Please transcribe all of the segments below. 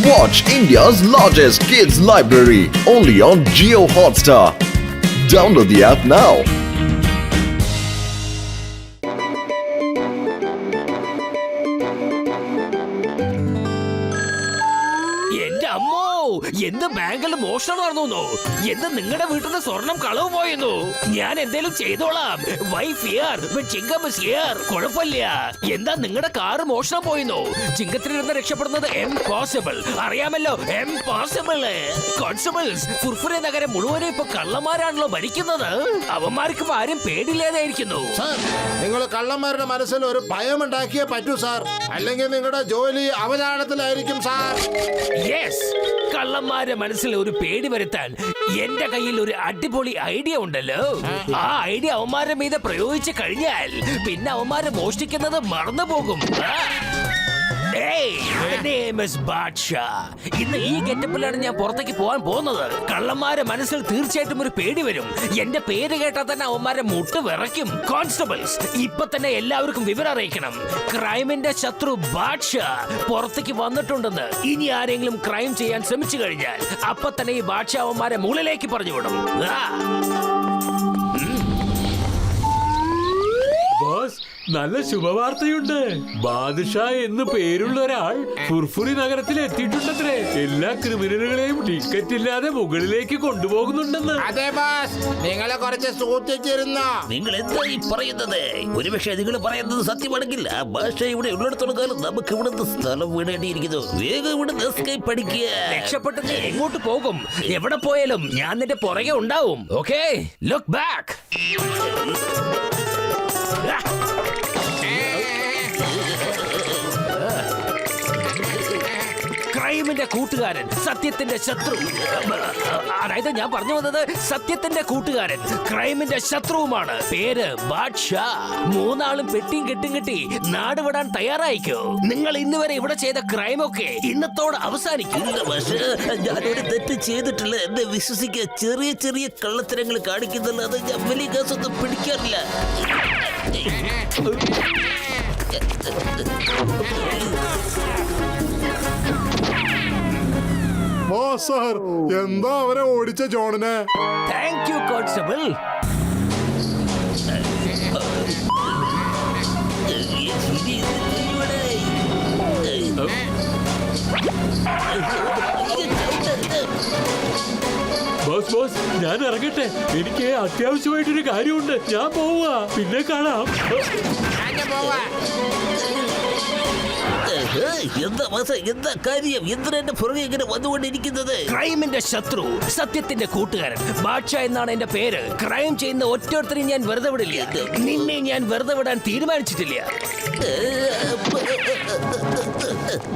Watch India's largest kids library only on Jio Hotstar. Download the app now. എന്ത് ബാങ്കിൽ മോഷണം നടന്നു? എന്ത് നിങ്ങളുടെ വീട്ടിൽ നിന്ന് സ്വർണം കളവ് പോയെന്നു? ഞാൻ എന്തേലും ചെയ്തോളാം. കുഴപ്പമില്ല. എന്താ നിങ്ങളുടെ കാറ് മോഷണം പോയെന്നു? ചിങ്കത്തിൽ നിന്ന് രക്ഷപ്പെടുന്നത് ഇംപോസിബിൾ. അറിയാമല്ലോ, ഇംപോസിബിൾ. കോൺസ്റ്റബിൾസ്, ഫുർഫുര നഗരം മുഴുവനും ഇപ്പൊ കള്ളന്മാരാണല്ലോ ഭരിക്കുന്നത്. അവന്മാർക്ക് ആരും പേടില്ലാതായിരിക്കുന്നു. നിങ്ങൾ കള്ളന്മാരുടെ മനസ്സിൽ ഒരു ഭയമുണ്ടാക്കിയേ പറ്റൂ സാർ, അല്ലെങ്കിൽ നിങ്ങളുടെ ജോലി അവതാളത്തിലായിരിക്കും സാർ. യെസ്, കള്ളന്മാരുടെ മനസ്സിൽ ഒരു പേടി വരുത്താൻ എന്റെ കയ്യിൽ ഒരു അടിപൊളി ഐഡിയ ഉണ്ടല്ലോ. ആ ഐഡിയ അവന്മാരുടെ മീതെ പ്രയോഗിച്ചു കഴിഞ്ഞാൽ പിന്നെ അവന്മാരെ മോഷ്ടിക്കുന്നത് മറന്നു പോകും. ഇന്ന് ഈ ഗെറ്റപ്പിലാണ് ഞാൻ പുറത്തേക്ക് പോകാൻ പോകുന്നത്. കള്ളന്മാരെ മനസ്സിൽ തീർച്ചയായിട്ടും ഒരു പേടി വരും. എന്റെ പേര് കേട്ടാൽ തന്നെ അവന്മാരെ മുട്ട് വിറയ്ക്കും. കോൺസ്റ്റബിൾസ്, ഇപ്പൊ തന്നെ എല്ലാവർക്കും വിവരം അറിയിക്കണം. ക്രൈമിന്റെ ശത്രു ബാദ്ഷാ പുറത്തേക്ക് വന്നിട്ടുണ്ടെന്ന്. ഇനി ആരെങ്കിലും ക്രൈം ചെയ്യാൻ ശ്രമിച്ചു കഴിഞ്ഞാൽ അപ്പൊ തന്നെ ഈ ബാദ്ഷാ അവന്മാരെ മുകളിലേക്ക് പറഞ്ഞു വിടും. നല്ല ശുഭവാർത്തയുണ്ട്. ബാദുഷാ എന്ന് പേരുള്ള ഒരാൾ ഫുർഫുരി നഗരത്തിൽ എത്തിയിട്ടുണ്ടത്രേ. എല്ലാ ക്രിമിനലുകളെയും ടിക്കറ്റ് ഇല്ലാതെ മുകളിലേക്ക് കൊണ്ടുപോകുന്നുണ്ടെന്ന്. അതെ ബോസ്, നിങ്ങളെ കുറച്ച് സൂക്ഷിച്ചിരുന്നോ? നിങ്ങൾ എന്താ ഈ പറയുന്നത്? ഒരുപക്ഷെ നിങ്ങൾ പറയുന്നത് സത്യമാണെങ്കിൽ ആ ഭാഷ ഇവിടെ ഉള്ളിടത്തോളം കാലം നമുക്ക് ഇവിടുന്ന് സ്ഥലം വിടേണ്ടിയിരിക്കുന്നു. വേഗം ഇവിടുന്ന് എസ്കേപ്പ് പഠിക്കുക. രക്ഷപ്പെട്ടിട്ട് എങ്ങോട്ട് പോകും? എവിടെ പോയാലും ഞാൻ നിന്റെ പുറകെ ഉണ്ടാവും. Okay, look back. ക്രൈമിന്റെ കൂട്ടുകാരൻ, സത്യത്തിന്റെ ശത്രു. അതായത് ഞാൻ പറഞ്ഞു വന്നത് സത്യത്തിന്റെ കൂട്ടുകാരൻ ക്രൈമിന്റെ ശത്രുവുമാണ്. പേര് ബാദ്ഷാ. മൂന്നാളും പെട്ടിയും കെട്ടും കെട്ടി നാട് വിടാൻ തയ്യാറായിക്കോ. നിങ്ങൾ ഇന്ന് വരെ ഇവിടെ ചെയ്ത ക്രൈമൊക്കെ ഇന്നത്തോടെ അവസാനിക്കും. ഞാനൊരു തെറ്റ് ചെയ്തിട്ടില്ല, എന്നെ വിശ്വസിക്കുക. ചെറിയ ചെറിയ കള്ളത്തരങ്ങൾ കാണിക്കുന്നല്ലാതെ ഞാൻ വലിയ കേസൊന്നും പിടിക്കാറില്ല. സാർ, എന്താ അവരെ ഓടിച്ച ജോണിനെ? Thank you constable. ബോസ്, ഞാൻ ഇറങ്ങട്ടെ. എനിക്ക് അത്യാവശ്യമായിട്ടൊരു കാര്യമുണ്ട്. ഞാൻ പോവുക. പിന്നെ കാണാം. എന്താ കാര്യം? എന്തിനാ എന്റെ പുറകെ ഇങ്ങനെ വന്നുകൊണ്ടിരിക്കുന്നത്? ക്രൈമിന്റെ ശത്രു, സത്യത്തിന്റെ കൂട്ടുകാരൻ ബാദ്ഷാ എന്നാണ് എന്റെ പേര്. ക്രൈം ചെയ്യുന്ന ഒറ്റൊരുത്തരെയും ഞാൻ വെറുതെ വിടില്ല. നിന്നെ ഞാൻ വെറുതെ വിടാൻ തീരുമാനിച്ചിട്ടില്ല.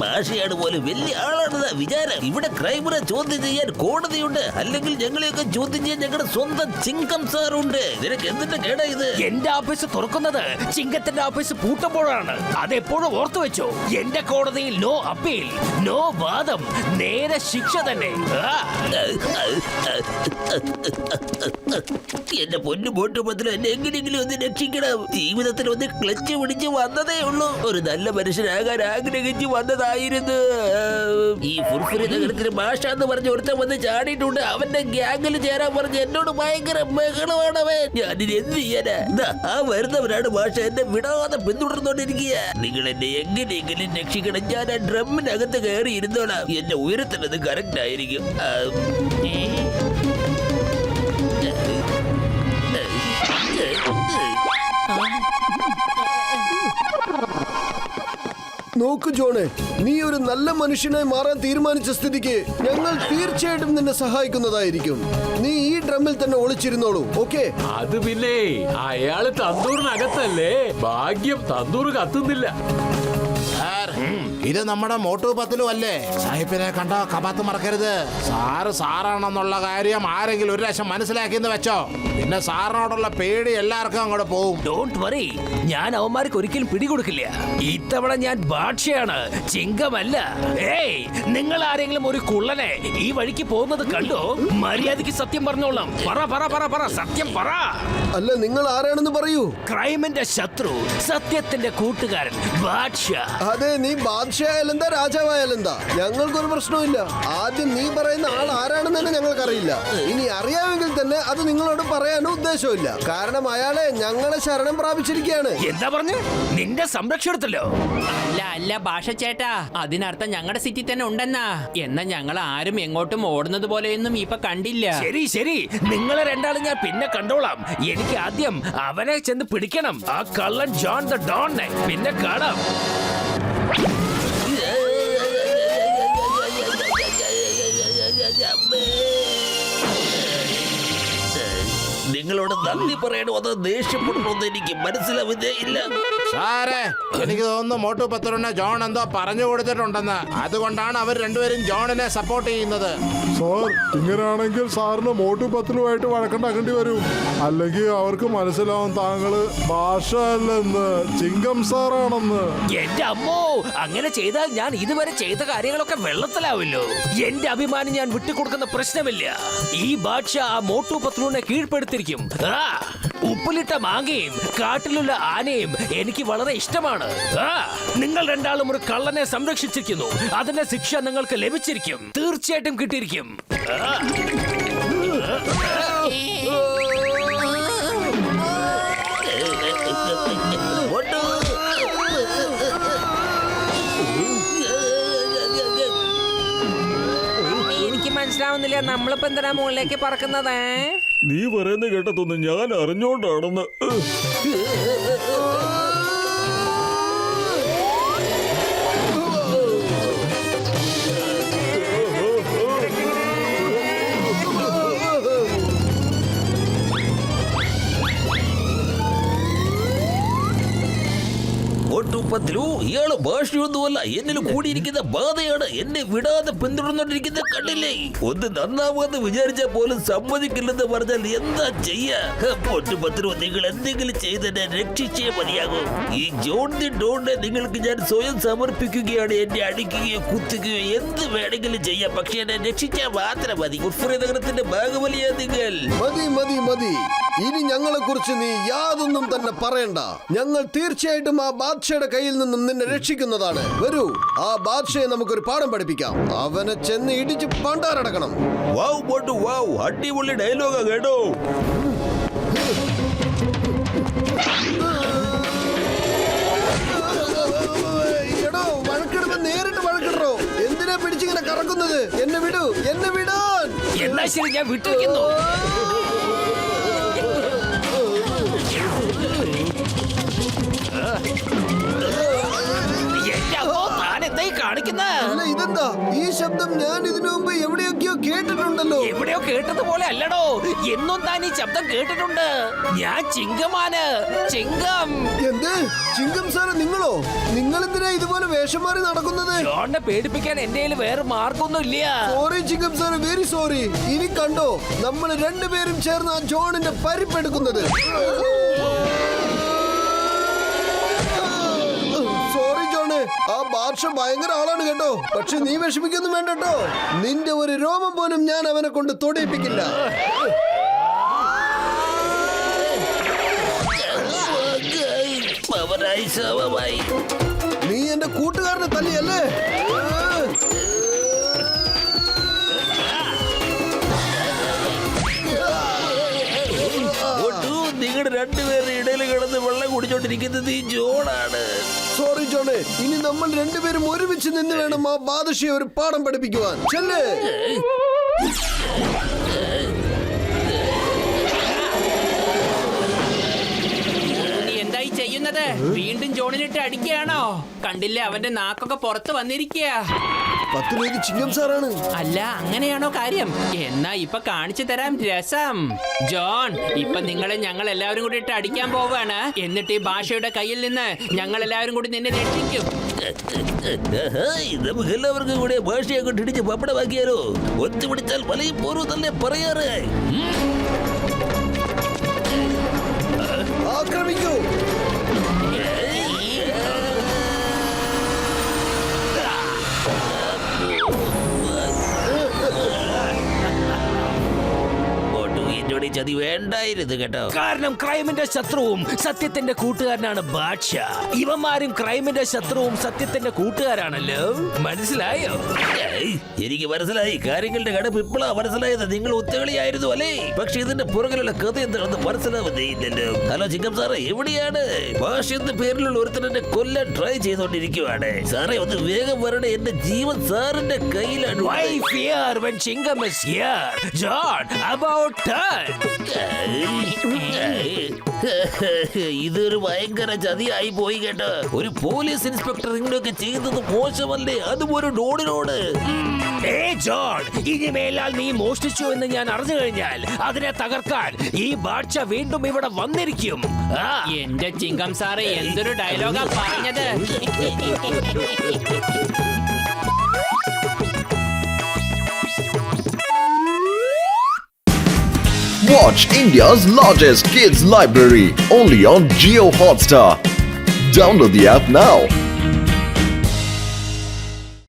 ഭാഷയാണ് പോലും വലിയ ആളാണെന്നാ വിചാരം. ഇവിടെ ക്രൈമിനെ ചോദ്യം ചെയ്യാൻ കോടതിയുണ്ട്, അല്ലെങ്കിൽ ഞങ്ങളെയൊക്കെ ചോദ്യം ചെയ്യാൻ ഞങ്ങളുടെ സ്വന്തം ചിങ്കം സാറുണ്ട്. നിനക്ക് എന്തിന്റെ കേടാ ഇത്? എന്റെ ഓഫീസ് തുറക്കുന്നത് ചിങ്കത്തിന്റെ ഓഫീസ് പൂട്ടുമ്പോഴാണ്. അതെപ്പോഴും ഓർത്തു വെച്ചോ. എന്റെ കോടതിയിൽ നോ അപ്പീൽ, നോ വാദം, നേരെ ശിക്ഷ തന്നെ. എന്റെ പൊന്നു ബോട്ടുപത്തിലും എന്നെ എങ്ങനെയെങ്കിലും ഒന്ന് രക്ഷിക്കണം. ജീവിതത്തിൽ ഒന്ന് ക്ലച്ച് പിടിച്ച് വന്നതേ ഉള്ളൂ. ഒരു നല്ല മനുഷ്യനാകാൻ ആഗ്രഹിച്ചു വന്നതായിരുന്നു. ഈ ഫുർഫുരി നഗരത്തിന് ഭാഷ എന്ന് പറഞ്ഞ ഒരുത്തൻ വന്ന് ചാടിയിട്ടുണ്ട്. അവന്റെ ഗ്യാങ്ങിൽ ചേരാൻ പറഞ്ഞ് എന്നോട് ഭയങ്കര ബഹളമാണവൻ. ഞാനിത് എന്ത് ചെയ്യാനാ? ആ വരുന്നവനാണ് ഭാഷ എന്നെ വിടാതെ പിന്തുടർന്നോണ്ടിരിക്കുക. നിങ്ങൾ എന്നെ എങ്ങനെയെങ്കിലും രക്ഷിക്കണം. ഞാൻ ആ ഡ്രമ്മിനകത്ത് കയറി ഇരുന്നോളാം. എന്റെ ഉയരത്തിനത് കറക്റ്റ് ആയിരിക്കും. നോക്കു ജോണെ, നീ ഒരു നല്ല മനുഷ്യനായി മാറാൻ തീരുമാനിച്ച സ്ഥിതിക്ക് ഞങ്ങൾ തീർച്ചയായിട്ടും നിന്നെ സഹായിക്കുന്നതായിരിക്കും. നീ ഈ ഡ്രമ്മിൽ തന്നെ ഒളിച്ചിരുന്നോളൂ. ഓക്കെ? അത് പിന്നെ അയാള് തന്തൂറിനകത്തല്ലേ. ഭാഗ്യം തന്തൂർ കത്തുന്നില്ല. ഇത് നമ്മുടെ മോട്ടു പത്തിലും അല്ലേ? സാഹിബിനെ കണ്ട കപാത്ത് മറക്കരുത്. സാറാണെന്നുള്ള കാര്യം ആരെങ്കിലും ഒരു പ്രാവശ്യം മനസ്സിലാക്കിയെന്ന് വെച്ചോ, പിന്നെ സാറിനോടുള്ള പേടി എല്ലാവർക്കും അങ്ങോട്ട് പോവും. ഡോണ്ട് വറി, ഞാൻ അവന്മാർക്ക് ഒരിക്കലും പിടികൊടുക്കില്ല. ഇത്തവണ ഞാൻ ബാദ്ഷയാണ്, ചിങ്കമല്ല. ഏയ്, നിങ്ങൾ ആരെങ്കിലും ഒരു കുള്ളനെ ഈ വഴിക്ക് പോകുന്നത് കണ്ടോ? മര്യാദയ്ക്ക് സത്യം പറഞ്ഞോളാം. പറ സത്യം പറ. അല്ല, നിങ്ങൾ ആരാണെന്ന് പറയൂ. ക്രൈമിന്റെ ശത്രു, സത്യത്തിന്റെ കൂട്ടുകാരൻ ബാദ്ഷാ. അതെ, നീ ബാദ്ഷ ബാദ്ഷായാലെന്താ രാജാവായാലെന്താ ഞങ്ങൾക്കൊരു പ്രശ്നവുമില്ല. ആദ്യം നീ പറയുന്ന ആൾ ആരാണെന്ന് തന്നെ ഞങ്ങൾക്കറിയില്ല. ഇനി അറിയാമെങ്കിൽ തന്നെ അത് നിങ്ങളോട് പറയാനും ഉദ്ദേശമില്ല. കാരണം അയാളെ ഞങ്ങളെ ശരണം പ്രാപിച്ചിരിക്കുകയാണ്. എന്താ പറഞ്ഞു? നിന്റെ സംരക്ഷണത്തിലോ? അല്ല ഭാഷ ചേട്ടാ, അതിനർത്ഥം ഞങ്ങളുടെ സിറ്റി തന്നെ ഉണ്ടെന്നാ. എന്നാ ഞങ്ങൾ ആരും എങ്ങോട്ടും ഓടുന്നത് പോലെയൊന്നും ഇപ്പൊ കണ്ടില്ല. ശരി ശരി, നിങ്ങളെ രണ്ടാളും ഞാൻ പിന്നെ കണ്ടോളാം. എനിക്ക് ആദ്യം അവനെ ചെന്ന് പിടിക്കണം, ആ കള്ളൻ ജോൺ ദ ഡോണിനെ. പിന്നെ കാണാം. നിങ്ങളോട് നന്ദി പറയണോ അതോ ദേഷ്യപ്പെടണമെന്ന് എനിക്ക് മനസ്സിലാവുന്നേ ഇല്ല. സാറേ, എനിക്ക് തോന്നുന്നു മോട്ടു പത്രുവിനെ ജോൺ എന്തോ പറഞ്ഞു കൊടുത്തിട്ടുണ്ടെന്ന്. അതുകൊണ്ടാണ് അവർ രണ്ടുപേരും ജോണിനെ സപ്പോർട്ട് ചെയ്യുന്നത്. സാർ, ഇങ്ങനെയാണെങ്കിൽ സാറിന് മോട്ടു പത്ലുമായിട്ട് വഴക്കുണ്ടാക്കേണ്ടി വരും. അല്ലെങ്കിൽ അവർക്ക് മനസ്സിലാവും താങ്കള് ഭാഷ അല്ലെന്ന്, ചിങ്കം സാറാണെന്ന്. എന്റെ അമ്മോ, അങ്ങനെ ചെയ്താൽ ഞാൻ ഇതുവരെ ചെയ്ത കാര്യങ്ങളൊക്കെ വെള്ളത്തിലാവില്ലോ. എന്റെ അഭിമാനം ഞാൻ വിട്ടുകൊടുക്കുന്ന പ്രശ്നമില്ല. ഈ ബാദ്ഷ ആ മോട്ടു പത്ലുവിനെ കീഴ്പ്പെടുത്തിരിക്കും. ആ, ഉപ്പിലിട്ട മാങ്ങയും കാട്ടിലുള്ള ആനയും എനിക്ക് വളരെ ഇഷ്ടമാണ്. ആ, നിങ്ങൾ രണ്ടാളും ഒരു കള്ളനെ സംരക്ഷിച്ചിരിക്കുന്നു. അതിന്റെ ശിക്ഷ നിങ്ങൾക്ക് ലഭിച്ചിരിക്കും, തീർച്ചയായിട്ടും കിട്ടിയിരിക്കും. മോട്ടു. എനിക്ക് മനസ്സിലാവുന്നില്ല, നമ്മളിപ്പോ എന്തിനാ മുകളിലേക്ക് പറക്കുന്നത്? നീ പറയുന്നത് കേട്ടതൊന്നും ഞാൻ അറിഞ്ഞോണ്ടാണെന്ന്. മോട്ടു പത്ലു, ഇയാള് ഭാഷയൊന്നുമല്ല, എന്നിൽ കൂടിയിരിക്കുന്ന ബാധയാണ്. എന്നെ വിടാതെ പിന്തുടർന്നോണ്ടിരിക്കുന്ന കണ്ടില്ലേ? ഒന്ന് നന്നാവുമെന്ന് വിചാരിച്ചാൽ പോലും സമ്മതിക്കില്ലെന്ന് പറഞ്ഞാൽ എന്താ ചെയ്യാ? മോട്ടു പത്ലു, നിങ്ങൾ എന്തെങ്കിലും ചെയ്തെന്നെ രക്ഷിച്ചേ മതിയാകൂ. ഈ ജോൺ ദി ഡോണിനെ നിങ്ങൾക്ക് ഞാൻ സ്വയം സമർപ്പിക്കുകയാണ്. എന്നെ അടിക്കുകയോ കുത്തുകയോ എന്ത് വേണമെങ്കിലും ചെയ്യാം, പക്ഷെ എന്നെ രക്ഷിച്ചാൽ മാത്രം മതി. ഫുർഫുറി നഗരത്തിന്റെ ഭാഗമല്ലേ നിങ്ങൾ? മതി മതി മതി, ഇനി ഞങ്ങളെ കുറിച്ച് നീ യാതൊന്നും തന്നെ പറയണ്ട. ഞങ്ങൾ തീർച്ചയായിട്ടും ആ ബാദ്ഷയുടെ കയ്യിൽ നിന്നും നിന്നെ രക്ഷിക്കുന്നതാണ്. വരൂ, ആ ബാദ്ഷയെ നമുക്കൊരു പാഠം പഠിപ്പിക്കാം. അവനെ ചെന്ന് ഇടിച്ച് പണ്ടാരടക്കണം. വാവ് മോട്ടു വാവ്, അടിപൊളി ഡയലോഗാ കേട്ടോ. എടോ, വഴക്കിടുമ്പോ നേരിട്ട് വഴക്കിടറോ? എന്തിനാ പിടിച്ചിങ്ങനെ കറക്കുന്നത്? എന്നെ വിടൂ, എന്നെ വിടാൻ. എന്നാ ശരി, ഞാൻ വിട്ടിരിക്കുന്നു. എന്റെ അമ്മോ, താൻ എന്തായി കാണിക്കുന്നത്? അല്ല, ഇതെന്താ ഈ ശബ്ദം? ഞാൻ ഇതിനു മുമ്പ് എവിടെയൊക്കെയോ കേട്ടിട്ടുണ്ടല്ലോ. എവിടെയോ കേട്ടതുപോലെ അല്ലടോ, എന്നും താൻ ഈ ശബ്ദം കേട്ടിട്ടുണ്ട്. ഞാൻ ചിങ്കമാണ്, ചിങ്കം. എന്ത്? ചിങ്കം സാറ് നിങ്ങളോ? നിങ്ങൾ എന്തിനാ ഇതുപോലെ വേഷം മാറി നടക്കുന്നത്? ജോണിനെ പേടിപ്പിക്കാൻ എന്റെ കയ്യിൽ വേറെ മാർഗമൊന്നും ഇല്ല. Sorry ചിങ്കം sir, very sorry. ഇനി കണ്ടോ, നമ്മൾ രണ്ടുപേരും ചേർന്ന് ആ ജോണിന്റെ പരിപ്പെടുക്കുന്നത്. സോറി ജോണ്, ആ ബാദ്ഷ ഭയങ്കര ആളാണ് കേട്ടോ. പക്ഷെ നീ വിഷമിക്കൊന്നും വേണ്ട കേട്ടോ. നിന്റെ ഒരു രോമം പോലും ഞാൻ അവനെ കൊണ്ട് തൊടിയിപ്പിക്കില്ല. പവനായി ശവമായി. നീ എന്റെ കൂട്ടുകാരനെ തല്ലിയല്ലേ? നിങ്ങളുടെ രണ്ടുപേരുടെ ഇടയിൽ കിടന്ന് വെള്ളം കുടിച്ചോണ്ടിരിക്കുന്നത് ഈ ജോണാണ്. സോറി ജോണ്, ഇനി നമ്മൾ രണ്ടുപേരും ഒരുമിച്ച് നിന്ന് വേണം ആ ബാദുഷയെ ഒരു പാഠം പഠിപ്പിക്കുവാൻ. ചെല്ലേ. എന്തായി ചെയ്യുന്നത്? വീണ്ടും ജോണിനിട്ട് അടിക്കുകയാണോ? കണ്ടില്ലേ, അവന്റെ നാക്കൊക്കെ പുറത്ത് വന്നിരിക്കുക. പത്തിലേത് ചിങ്കം സാറാണ്. അല്ല, അങ്ങനെയാണോ കാര്യം? എന്നാ ഇപ്പൊ കാണിച്ചു തരാം രസം. ജോൺ, ഇപ്പൊ നിങ്ങളെ ഞങ്ങൾ എല്ലാവരും കൂടി ഇട്ട് അടിക്കാൻ പോവാണ്. എന്നിട്ട് ഈ ഭാഷയുടെ കയ്യിൽ നിന്ന് ഞങ്ങൾ എല്ലാവരും കൂടി നിന്നെ രക്ഷിക്കും. നമുക്ക് എല്ലാവർക്കും കൂടെ ഭാഷയെ കൊണ്ടിടിച്ച് പപ്പടമാക്കിയാലോ? ഒത്തുപിടിച്ചാൽ വലയും പോരും തന്നെ പറയാറ്. ആക്രമിക്കൂ. എന്നോട് എന്നോട് ഈ ചതി വേണ്ടായിരുന്നു കേട്ടോ. കാരണം ക്രൈമിന്റെ ശത്രുവും സത്യത്തിന്റെ കൂട്ടുകാരനാണ് ബാദ്ഷാ. ഇവന്മാരും ക്രൈമിന്റെ ശത്രുവും സത്യത്തിന്റെ കൂട്ടുകാരാണല്ലോ. മനസ്സിലായോ? ഏയ്, എനിക്ക് മനസ്സിലായി. കാര്യങ്ങളുടെ കടപ്പ് ഇപ്പോഴാ മനസ്സിലായത്. നിങ്ങൾ ഒത്തുകളിയായിരുന്നു അല്ലേ? പക്ഷെ ഇതിന്റെ പുറകിലുള്ള കഥ എന്താണെന്ന് മനസ്സിലാവുന്നില്ലല്ലോ. ഹലോ ചിങ്കം സാറേ, എവിടെയാണ്? ഭാഷ എന്ന പേരിലുള്ള ഒരുത്തൻ എന്നെ കൊല്ലാൻ ട്രൈ ചെയ്തോണ്ടിരിക്കുവാണ്. സാറേ ഒന്ന് വേഗം വരണേ, എന്റെ ജീവൻ സാറിന്റെ കയ്യിലാണ്. Why fear when Chingam is here? John, about turn. ഇതൊരു ഭയങ്കര ചതിയായി പോയി കേട്ടോ. ഒരു പോലീസ് ഇൻസ്പെക്ടർ ഇങ്ങനെയൊക്കെ ചെയ്തത് മോശമല്ലേ, അതും ഒരു ഡോണിനോട്. ജോൺ, ഇനി മേലാൽ നീ മോഷ്ടിച്ചു എന്ന് ഞാൻ അറിഞ്ഞു കഴിഞ്ഞാൽ അതിനെ തകർക്കാൻ ഈ ബാദ്ഷാ വീണ്ടും ഇവിടെ വന്നിരിക്കും. എന്റെ ചിങ്കം സാറ് എന്തൊരു ഡയലോഗാ പറഞ്ഞത്. Watch India's largest kids library only on Jio Hotstar. Download the app now.